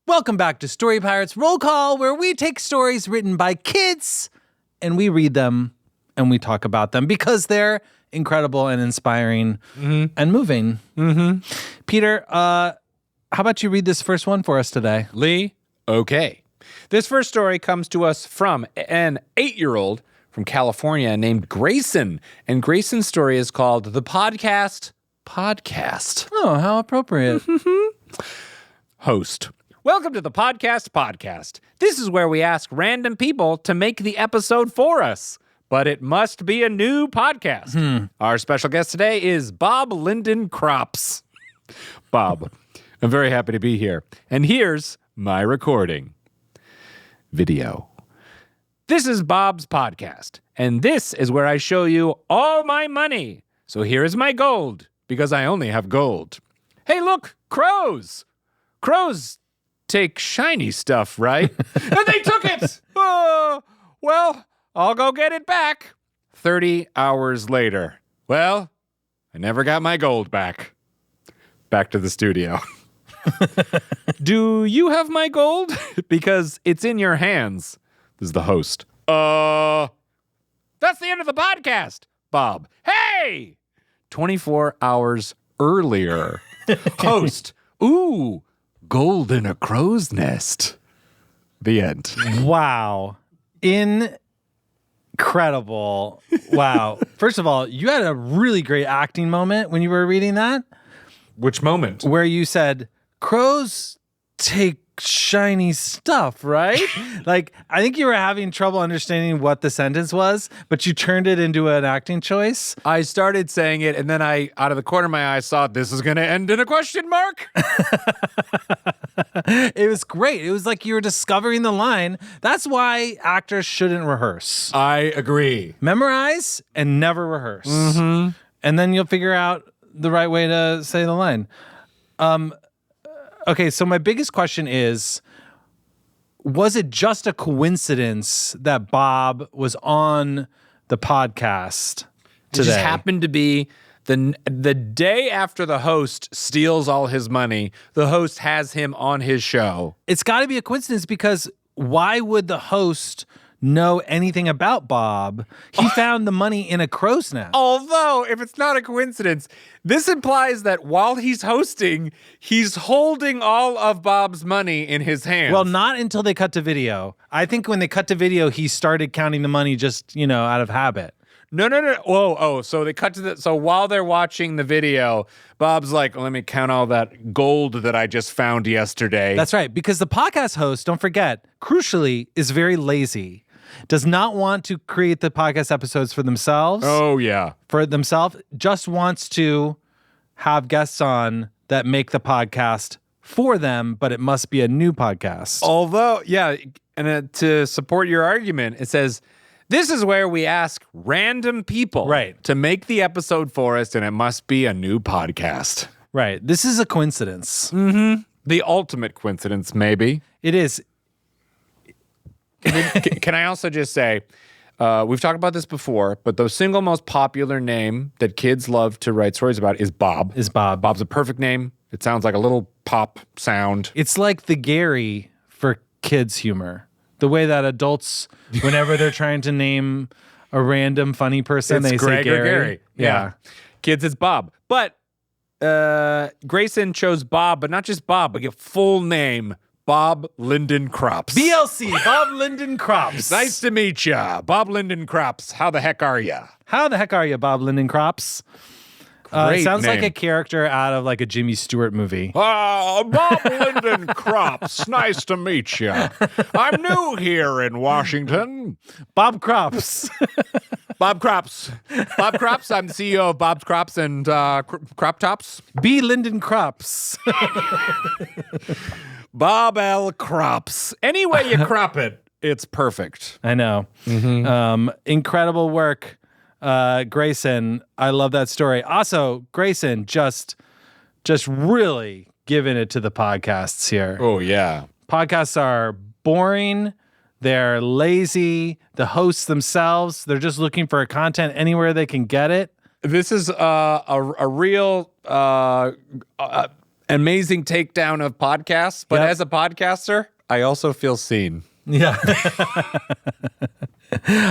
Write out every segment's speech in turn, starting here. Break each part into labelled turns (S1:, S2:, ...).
S1: Welcome back to Story Pirates Roll Call, where we take stories written by kids and we read them and we talk about them because they're incredible and inspiring and moving. Peter, how about you read this first one for us today?
S2: Lee, okay. This first story comes to us from an 8-year-old from California named Greyson. And Greyson's story is called The Podcast.
S1: Oh, how appropriate.
S2: Host. Welcome to the podcast. This is where we ask random people to make the episode for us, but it must be a new podcast. Our special guest today is Bob Linden Crops. Bob, I'm very happy to be here. And here's my recording. Video. This is Bob's podcast, and this is where I show you all my money. So here is my gold, because I only have gold. Hey, look, crows. Crows take shiny stuff, right? And they took it! Well, I'll go get it back. 30 hours later. Well, I never got my gold back. Back to the studio. Do you have my gold? Because it's in your hands. This is the host. That's the end of the podcast, Bob. Hey! 24 hours earlier. Host. Ooh, gold in a crow's nest. The end.
S1: Wow. Incredible. Wow. First of all, you had a really great acting moment when you were reading that.
S2: Which moment?
S1: Where you said, crows take shiny stuff, right? Like, I think you were having trouble understanding what the sentence was, but you turned it into an acting choice.
S2: I started saying it, and then I, out of the corner of my eye, saw this is going to end in a question mark.
S1: It was great. It was like you were discovering the line. That's why actors shouldn't rehearse.
S2: I agree.
S1: Memorize and never rehearse. And then you'll figure out the right way to say the line. Okay, so my biggest question is, was it just a coincidence that Bob was on the podcast today?
S2: It just happened to be the day after the host steals all his money, the host has him on his show.
S1: It's got to be a coincidence because why would the host know anything about Bob? He found the money in a crow's nest.
S2: Although, if it's not a coincidence, this implies that while he's hosting, he's holding all of Bob's money in his hands.
S1: Well, not until they cut to video. I think when they cut to video, he started counting the money just, out of habit.
S2: No. Oh, so they cut to so while they're watching the video, Bob's like, let me count all that gold that I just found yesterday.
S1: That's right, because the podcast host, don't forget, crucially, is very lazy. Does not want to create the podcast episodes for themselves.
S2: Oh, yeah.
S1: For themselves. Just wants to have guests on that make the podcast for them, but it must be a new podcast.
S2: Although, yeah, and to support your argument, it says, this is where we ask random people to make the episode for us, and it must be a new podcast.
S1: Right. This is a coincidence.
S2: The ultimate coincidence, maybe.
S1: It is.
S2: Can I also just say, we've talked about this before, but the single most popular name that kids love to write stories about is Bob. Bob's a perfect name. It sounds like a little pop sound.
S1: It's like the Gary for kids' humor. The way that adults, whenever they're trying to name a random funny person,
S2: it's
S1: they
S2: Greg
S1: say Gary.
S2: Or Gary. Yeah. Kids, it's Bob. But Greyson chose Bob, but not just Bob, but your full name, Bob Linden Crops.
S1: BLC, Bob Linden Crops.
S2: Nice to meet ya. Bob Linden Crops. How the heck are ya?
S1: How the heck are you, Bob Linden Crops? It sounds
S2: name.
S1: like a character out of like a Jimmy Stewart movie.
S2: Bob Linden Crops. Nice to meet you. I'm new here in Washington.
S1: Bob Crops.
S2: Bob Crops. Bob Crops. I'm the CEO of Bob's Crops and Crop Tops.
S1: B. Linden Crops.
S2: Bob L. Crops. Any way you crop it, it's perfect.
S1: I know. Incredible work. Greyson, I love that story. Also, Greyson just really giving it to the podcasts here.
S2: Oh, yeah.
S1: Podcasts are boring. They're lazy. The hosts themselves, they're just looking for content anywhere they can get it.
S2: This is a real amazing takedown of podcasts. But
S1: Yep.
S2: as a podcaster, I also feel seen.
S1: Yeah.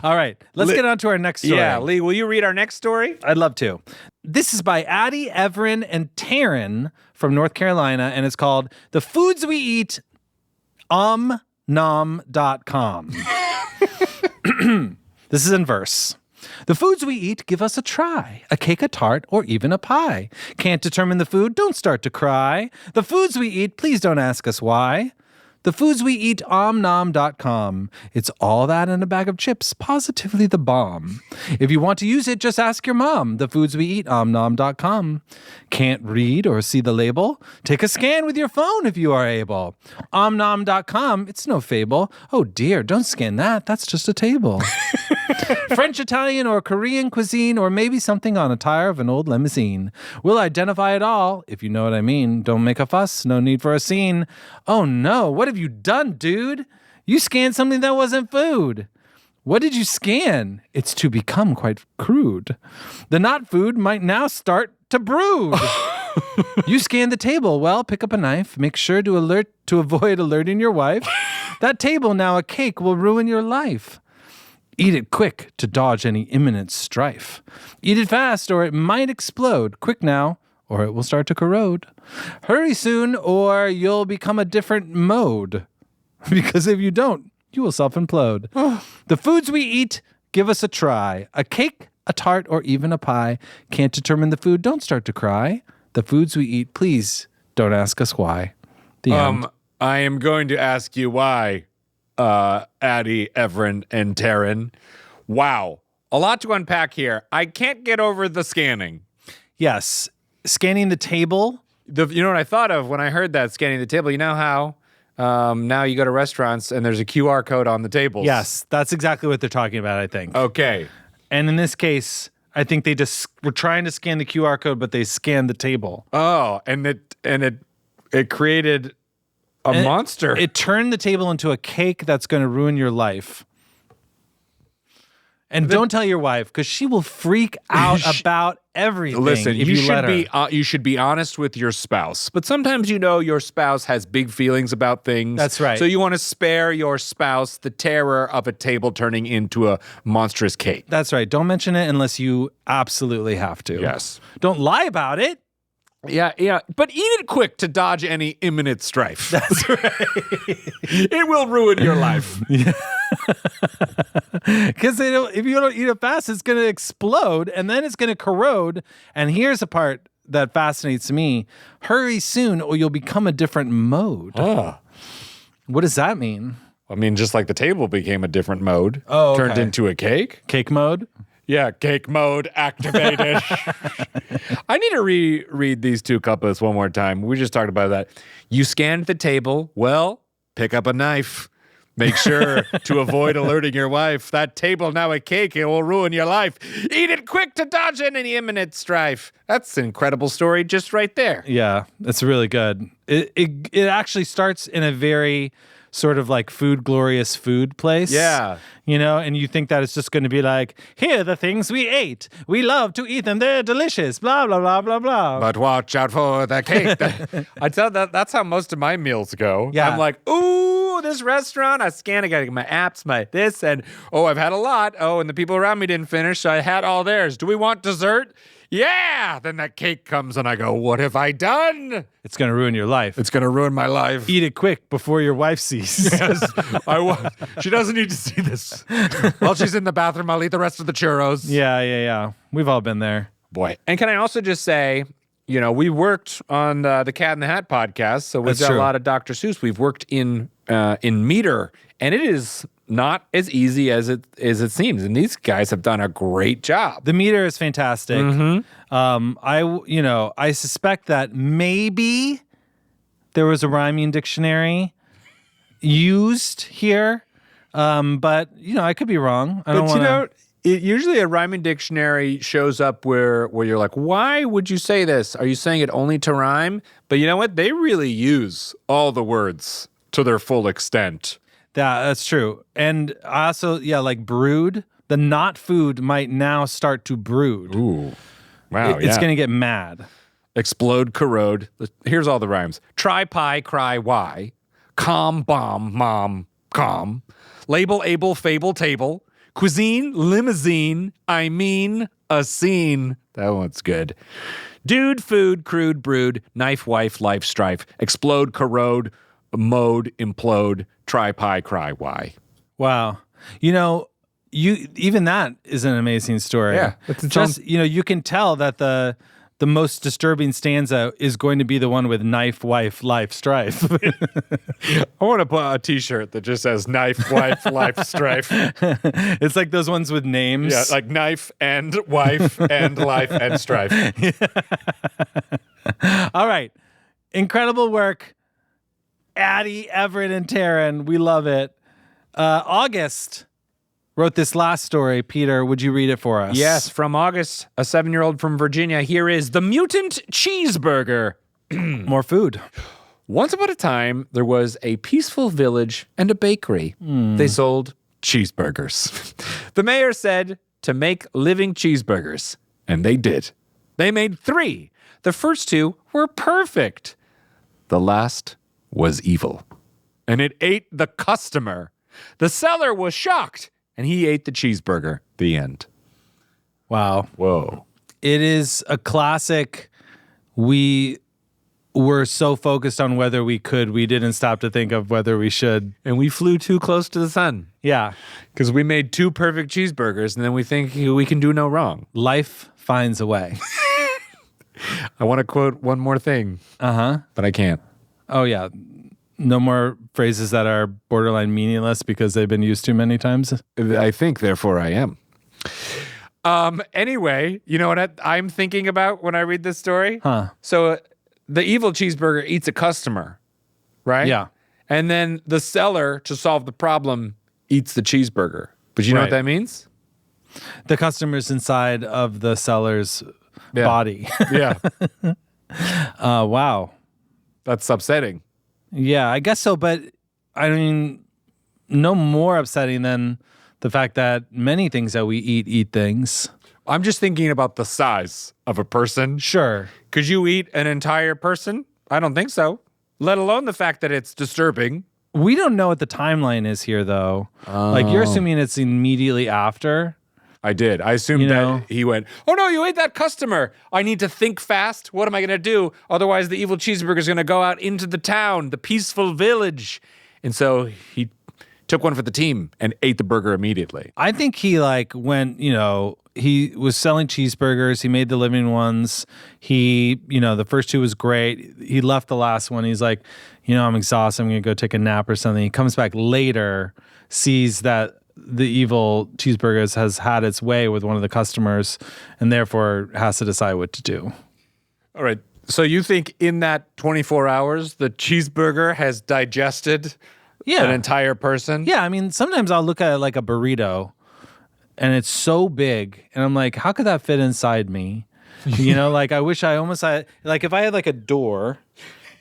S1: All right. Let's get on to our next story.
S2: Yeah, Lee, will you read our next story?
S1: I'd love to. This is by Addie, Everin, and Taryn from North Carolina, and it's called The Foods We Eat, Nom.com. This is in verse. The foods we eat give us a try, a cake, a tart, or even a pie. Can't determine the food? Don't start to cry. The foods we eat, please don't ask us why. The foods we eat, omnom.com. It's all that in a bag of chips, positively the bomb. If you want to use it, just ask your mom. The foods we eat, omnom.com. Can't read or see the label? Take a scan with your phone if you are able. Omnom.com, it's no fable. Oh dear, don't scan that. That's just a table. French, Italian, or Korean cuisine, or maybe something on a tire of an old limousine. We'll identify it all, if you know what I mean. Don't make a fuss, no need for a scene. Oh no, what have you done, dude? You scanned something that wasn't food. What did you scan? It's to become quite crude. The not food might now start to brood. You scanned the table. Well, pick up a knife. Make sure to avoid alerting your wife. That table, now a cake, will ruin your life. Eat it quick to dodge any imminent strife. Eat it fast or it might explode. Quick now or it will start to corrode. Hurry soon or you'll become a different mode. Because if you don't, you will self-implode. The foods we eat, give us a try. A cake, a tart, or even a pie. Can't determine the food? Don't start to cry. The foods we eat, please don't ask us why. The end.
S2: I am going to ask you why. Addie, Everin, and Taryn. Wow. A lot to unpack here. I can't get over the scanning.
S1: Yes. Scanning the table.
S2: You know what I thought of when I heard that, scanning the table? You know how now you go to restaurants and there's a QR code on the tables?
S1: Yes, that's exactly what they're talking about, I think.
S2: Okay.
S1: And in this case, I think they just were trying to scan the QR code, but they scanned the table.
S2: Oh, and it created a monster.
S1: It turned the table into a cake that's going to ruin your life. And don't tell your wife because she will freak out about everything.
S2: Listen,
S1: if you let her.
S2: You should be honest with your spouse. But sometimes your spouse has big feelings about things.
S1: That's right.
S2: So you want to spare your spouse the terror of a table turning into a monstrous cake.
S1: That's right. Don't mention it unless you absolutely have to.
S2: Yes.
S1: Don't lie about it.
S2: Yeah. But eat it quick to dodge any imminent strife.
S1: That's right.
S2: It will ruin your life.
S1: Because if you don't eat it fast, it's going to explode and then it's going to corrode. And here's a part that fascinates me. Hurry soon or you'll become a different mode. What does that mean?
S2: I mean, just like the table became a different mode.
S1: Oh, okay.
S2: Turned into a cake.
S1: Cake mode?
S2: Yeah, cake mode activated. I need to reread these two couplets one more time. We just talked about that. You scanned the table. Well, pick up a knife. Make sure to avoid alerting your wife. That table now a cake. It will ruin your life. Eat it quick to dodge any imminent strife. That's an incredible story just right there.
S1: Yeah, that's really good. It actually starts in a very sort of like Food Glorious food place.
S2: Yeah.
S1: You know, and you think that it's just going to be like, here are the things we ate. We love to eat them. They're delicious. Blah, blah, blah, blah, blah.
S2: But watch out for the cake. I tell that's how most of my meals go.
S1: Yeah.
S2: I'm like, ooh, this restaurant. I scan, I got my apps, my this, and I've had a lot. Oh, and the people around me didn't finish, so I had all theirs. Do we want dessert? Yeah. Then that cake comes and I go, what have I done?
S1: It's going to ruin your life.
S2: It's going to ruin my life.
S1: Eat it quick before your wife sees.
S2: Yes, she doesn't need to see this. While she's in the bathroom, I'll eat the rest of the churros.
S1: Yeah. We've all been there.
S2: Boy. And can I also just say, we worked on the Cat in the Hat podcast, so we've
S1: That's
S2: got
S1: true.
S2: a lot of Dr. Seuss. We've worked in meter, and it is not as easy as it seems. And these guys have done a great job.
S1: The meter is fantastic.
S2: Mm-hmm.
S1: I suspect that maybe there was a rhyming dictionary used here, but I could be wrong. I don't want to.
S2: Usually a rhyming dictionary shows up where you're like, why would you say this? Are you saying it only to rhyme? But you know what? They really use all the words to their full extent.
S1: That's true. And also, like brood, the not food might now start to brood.
S2: Ooh. Wow.
S1: It's going to get mad.
S2: explode, corrode. Here's all the rhymes. Try, pie, cry, why. Calm, bomb, mom, calm. Label, able, fable, table. Cuisine, limousine, I mean, a scene. That one's good. Dude, food, crude, brood, knife, wife, life, strife. Explode, corrode, mode, implode. Try, pie, cry, why.
S1: Wow. Even that is an amazing story.
S2: Yeah.
S1: You can tell that the most disturbing stanza is going to be the one with knife, wife, life, strife.
S2: I want to put a t-shirt that just says knife, wife, life, strife.
S1: It's like those ones with names.
S2: Yeah, like knife and wife and life and strife.
S1: All right. Incredible work. Addie, Everett, and Taryn. We love it. August wrote this last story. Peter, would you read it for us?
S2: Yes, from August, a 7-year-old from Virginia. Here is the Mutant Cheeseburger.
S1: More food.
S2: Once upon a time, there was a peaceful village and a bakery. They sold cheeseburgers. The mayor said to make living cheeseburgers, and they did. They made 3. The first 2 were perfect. The last was evil, and it ate the customer. The seller was shocked, and he ate the cheeseburger. The end.
S1: Wow.
S2: Whoa.
S1: It is a classic. We were so focused on whether we could, we didn't stop to think of whether we should.
S2: And we flew too close to the sun.
S1: Yeah.
S2: Because we made 2 perfect cheeseburgers, and then we think we can do no wrong.
S1: Life finds a way.
S2: I want to quote one more thing. But I can't.
S1: Oh, yeah. No more phrases that are borderline meaningless because they've been used too many times.
S2: I think, therefore, I am. Anyway, you know what I'm thinking about when I read this story? So the evil cheeseburger eats a customer, right?
S1: Yeah.
S2: And then the seller, to solve the problem, eats the cheeseburger. But you know what that means?
S1: The customer's inside of the seller's body.
S2: Yeah.
S1: Wow.
S2: That's upsetting.
S1: Yeah, I guess so. But I mean, no more upsetting than the fact that many things that we eat things.
S2: I'm just thinking about the size of a person.
S1: Sure.
S2: Could you eat an entire person? I don't think so. Let alone the fact that it's disturbing.
S1: We don't know what the timeline is here, though. Like, you're assuming it's immediately after.
S2: I did. I assumed that he went, oh no, you ate that customer. I need to think fast. What am I going to do? Otherwise, the evil cheeseburger is going to go out into the town, the peaceful village. And so he took one for the team and ate the burger immediately.
S1: I think he went, he was selling cheeseburgers. He made the living ones. He, the first 2 was great. He left the last one. He's like, I'm exhausted. I'm going to go take a nap or something. He comes back later, sees that the evil cheeseburgers has had its way with one of the customers and therefore has to decide what to do.
S2: All right. So you think in that 24 hours, the cheeseburger has digested an entire person?
S1: Yeah. I mean, sometimes I'll look at it like a burrito and it's so big and I'm like, how could that fit inside me? I wish I almost had, if I had a door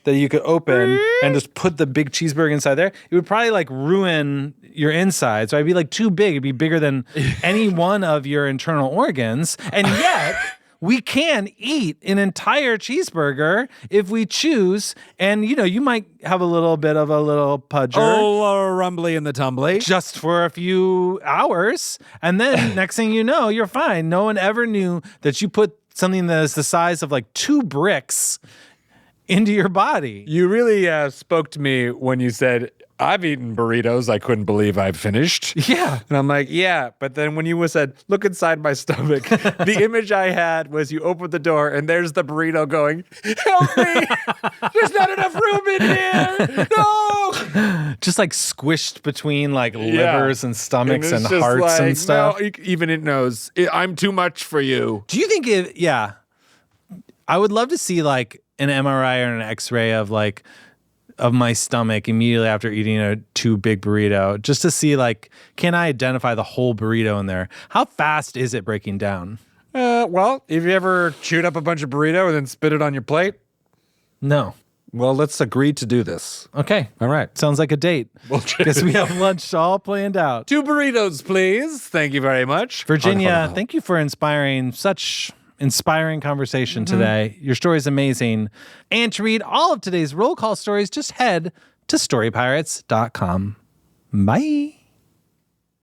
S1: that you could open and just put the big cheeseburger inside there, it would probably ruin your inside. So I'd be too big. It'd be bigger than any one of your internal organs. And yet we can eat an entire cheeseburger if we choose. And, you might have a little bit of a little pudger.
S2: Oh, rumbly in the tumbly.
S1: Just for a few hours. And then next thing you know, you're fine. No one ever knew that you put something that is the size of 2 bricks into your body.
S2: You really spoke to me when you said, I've eaten burritos I couldn't believe I've finished.
S1: Yeah.
S2: And I'm like, yeah. But then when you said, look inside my stomach, the image I had was you open the door and there's the burrito going, help me! There's not enough room in here! No!
S1: Just squished between livers and stomachs and hearts and stuff.
S2: No, even it knows, I'm too much for you.
S1: Do you think I would love to see an MRI or an X-ray of my stomach immediately after eating a 2 big burrito, just to see can I identify the whole burrito in there? How fast is it breaking down?
S2: Well, have you ever chewed up a bunch of burrito and then spit it on your plate?
S1: No.
S2: Well, let's agree to do this.
S1: Okay.
S2: All right.
S1: Sounds like a date. Guess we have lunch all planned out.
S2: 2 burritos, please. Thank you very much.
S1: Virginia, thank you for inspiring such inspiring conversation today. Your story is amazing. And to read all of today's roll call stories, just head to storypirates.com. Bye.